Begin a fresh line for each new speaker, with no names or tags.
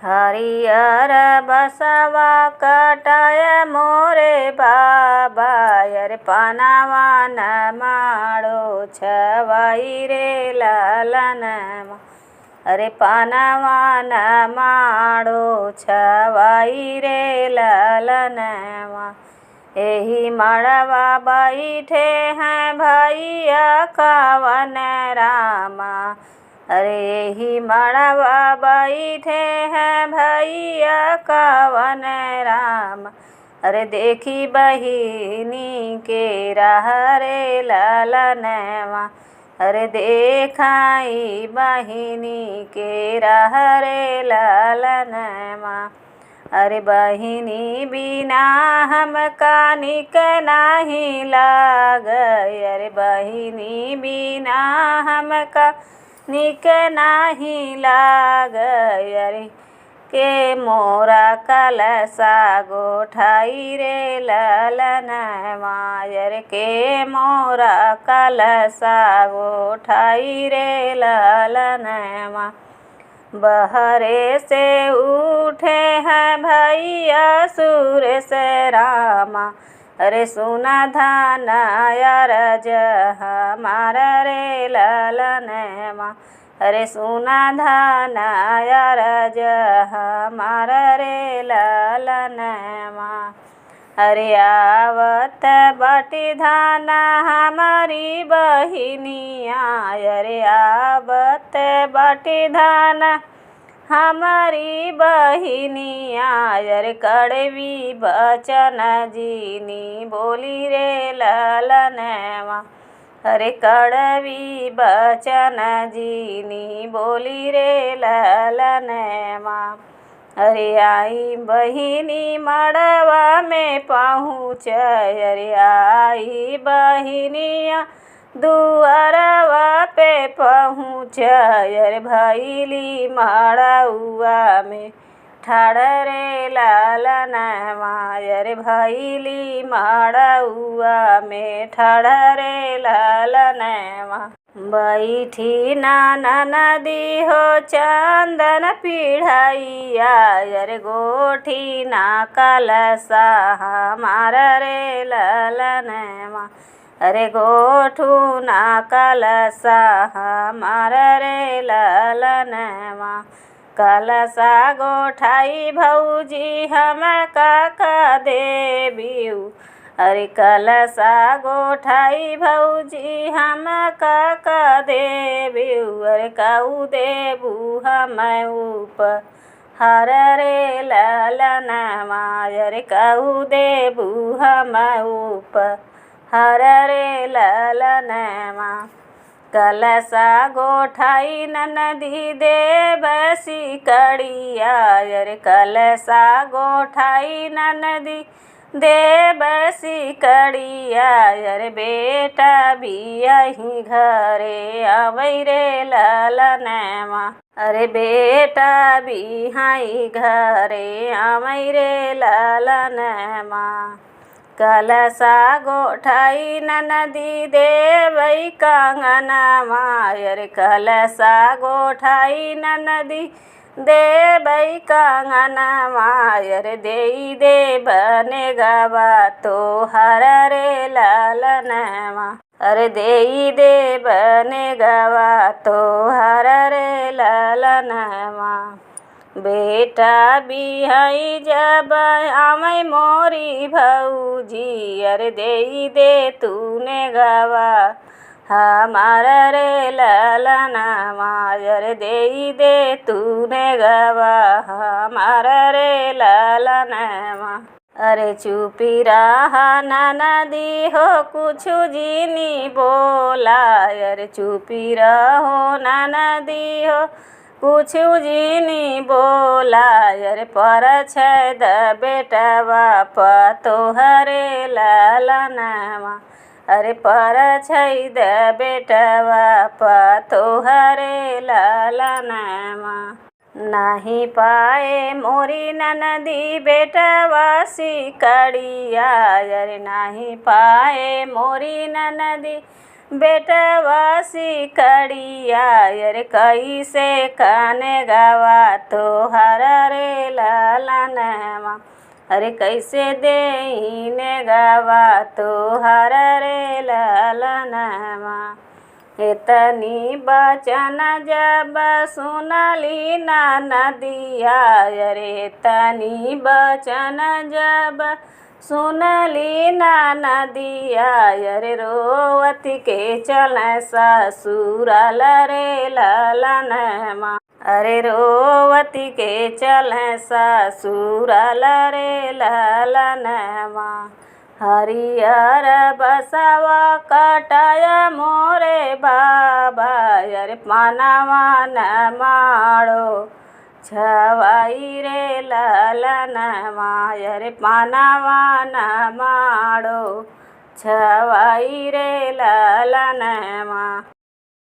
हरियर बसवा कटाय मोरे बाबा यर पनावा न माड़ो छवाई रे लालनमा। अरे पनावा न माड़ो छवाई रे लालनमा। एही मड़वा बैठे हैं भैया कवन रामा। अरे यही मड़वा बैठे हैं भैया कवन राम। अरे देखी बहिनी के राह रे लालनवा। अरे देखाई बहिनी के राह रे लालनवा। अरे बहिनी बिना हमका निक नाही लागय। अरे बहिनी बिना हमका निक नाही लागय। अरे के मोरा कलसा गोठाई रे लालनवा। अरे के मोरा कलसा गोठाई रे लालनवा। बहरे से उठे हैं भैया सुरेश रामा। अरे सुना धाना अरज हमारा रे लालनवा। अरे सुना धाना अरज हमारा रे लालनवा। अरे आवत बाटी धाना हमारी बहिनिया। अरे आवत बाटी धाना हमारी बहिनिया। अरे कड़वी बचन जीनी बोली रे लालनवा। अरे कड़वी बचन जीनी बोली रे लालनवा। अरे आई बहिनी मड़वा में पहुँच। अरे आई बहिनिया दुआरवा पे पहुँच। अरे भैली मड़उआ में ठाड़ रे लालनवा। अरे भैली मड़उआ में ठाड़ रे लालनवा। बैठी नाना नदी हो चंदन पीढ़ैया। अरे गोठी ना कलसा हमारा रे लालनवा। अरे गोठू ना कलसा हमारा रे लालनवा। कलसा गोठाई भौजी हम काका देबियू। अरे कलसा गोठाई भौजी हम काका देबियू। अरे काऊ देबू हम उपहार रे लालनवा। अरे काऊ देबू हम उपहार रे लालनवा। कलसा गोठाई ननदी देव सिकड़िया। अरे कलसा गोठाई ननदी देव सिकड़िया। अरे बेटा भी यही घरे आवै रे लालनवा। अरे बेटा भी हाई घरे आवै रे लालनवा। कलसा गोठाई ननदी देवै कंगनवा। अरे कलसा गोठाई ननदी देवै कंगनवा। अरे देई देबने गवा तोहर रे लालनवा। अरे देई देबने गवा तोहर रे लालनवा। बेटा बिहाई जब आमै मोरी भौजी। अरे देई दे तूने गवा हमारा रे लालनवा। अरे देई दे तूने गवा हमारा रे लालनवा। अरे चुपी रहा ननदी हो कुछ जीनी बोला। अरे चुपी रहो ननदी हो कुछ जीनी बोला। अरे पर छद बेटवा पतोहरे लालनवा। अरे पर छद बेटवा पतोहरे लालनवा। नहीं पाए मोरी ननदी बेटवा सिकड़िया। अरे नहीं पाए मोरी ननदी बेटवा सिकड़िया अरे कैसे काने गावा तोहर रे लालनमा अरे कैसे देने गावा तोहर रे लालनमा। इतनी बचन जब सुनली ना नदिया अरे इतनी बचन जब सुनली ना नदिया अरे रोवती के चल ससुराल रे लालनमा अरे रोवती के चल ससुराल रे लालनमा। हरियर बसवा कटाया मोरे बाबा अरे पानवा न माड़ो छवाई रे लालनमा अरे पानवा न माड़ो छवाई रे लालनमा।